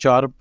4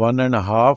1.5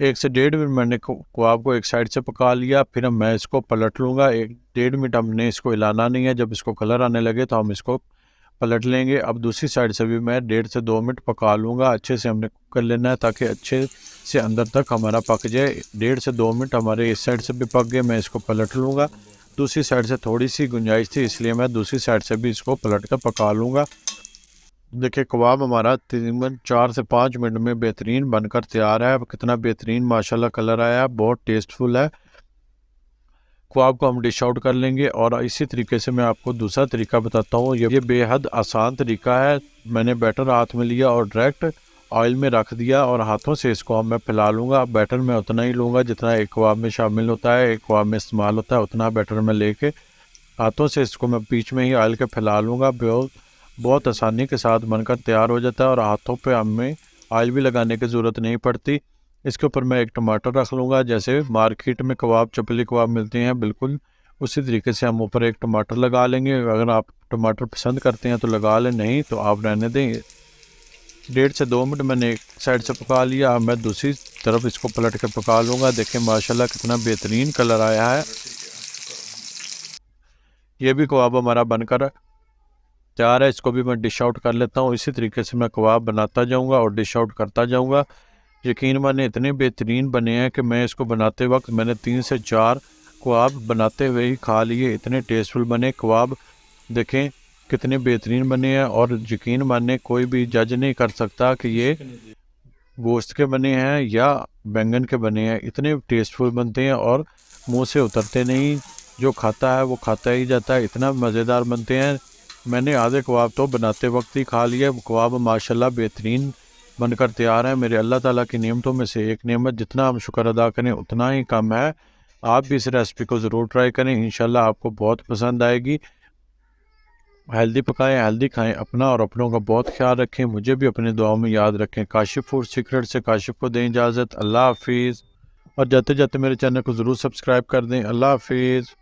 1 से 1.5 मिनट मैंने कबाब को एक साइड से पका लिया। फिर हम मैं इसको पलट लूँगा। 1-1.5 मिनट हमने इसको हिलाना नहीं है। जब इसको कलर आने लगे तो हम इसको पलट लेंगे। अब दूसरी साइड से भी मैं 1.5 से 2 मिनट पका लूँगा। अच्छे से हमने कुक कर लेना है ताकि अच्छे से अंदर तक हमारा पक जाए। 1.5 से 2 मिनट हमारे इस साइड से भी पक गए। मैं इसको पलट लूँगा। दूसरी साइड से थोड़ी सी गुंजाइश थी, इसलिए मैं दूसरी साइड से भी इसको पलट कर पका लूँगा। देखिए कबाब हमारा तकरीबन 4 से 5 मिनट में बेहतरीन बनकर तैयार है। कितना बेहतरीन माशाल्लाह कलर आया है, बहुत टेस्टफुल है। कबाब को हम डिश आउट कर लेंगे। और इसी तरीके से मैं आपको दूसरा तरीका बताता हूँ। ये बेहद आसान तरीका है। मैंने बैटर हाथ में लिया और डायरेक्ट ऑयल में रख दिया और हाथों से इसको मैं फैला लूँगा। बैटर मैं उतना ही लूँगा जितना एक कबाब में शामिल होता है, एक कबाब में इस्तेमाल होता है, उतना बैटर मैं लेके हाथों से इसको मैं बीच में ही ऑयल के फैला लूँगा। बहुत आसानी के साथ बनकर तैयार हो जाता है और हाथों पे हमें ऑयल भी लगाने की ज़रूरत नहीं पड़ती। इसके ऊपर मैं एक टमाटर रख लूँगा। जैसे मार्केट में कबाब चपली कबाब मिलते हैं, बिल्कुल उसी तरीके से हम ऊपर एक टमाटर लगा लेंगे। अगर आप टमाटर पसंद करते हैं तो लगा लें, नहीं तो आप रहने दें। 1.5 से 2 मिनट मैंने एक साइड से पका लिया। अब मैं दूसरी तरफ इसको पलट कर पका लूँगा। देखें माशाल्लाह कितना बेहतरीन कलर आया है। ये भी कबाब हमारा बनकर तैयार है। इसको भी मैं डिश आउट कर लेता हूँ। इसी तरीके से मैं कबाब बनाता जाऊँगा और डिश आउट करता जाऊँगा। यकीन माने इतने बेहतरीन बने हैं कि मैं इसको बनाते वक्त मैंने 3 से 4 कबाब बनाते हुए ही खा लिए। इतने टेस्टफुल बने कबाब, देखें कितने बेहतरीन बने हैं। और यकीन माने कोई भी जज नहीं कर सकता कि ये गोश्त के बने हैं या बैंगन के बने हैं। इतने टेस्टफुल बनते हैं और मुंह से उतरते नहीं। जो खाता है वो खाता ही जाता है। इतना मज़ेदार बनते हैं। मैंने आधे कबाब तो बनाते वक्त ही खा लिए। कबाब माशाल्लाह बेहतरीन बनकर तैयार है। मेरे अल्लाह ताला की नेमतों में से एक नेमत, जितना हम शुक्र अदा करें उतना ही कम है। आप भी इस रेसिपी को ज़रूर ट्राई करें, इंशाल्लाह आपको बहुत पसंद आएगी। हेल्दी पकाएं, हेल्दी खाएं, अपना और अपनों का बहुत ख्याल रखें। मुझे भी अपने दुआओं में याद रखें। काशिफ फूड सीक्रेट से काशिफ को दें इजाज़त। अल्लाह हाफिज़। और जाते जाते मेरे चैनल को ज़रूर सब्सक्राइब कर दें। अल्लाह हाफिज़।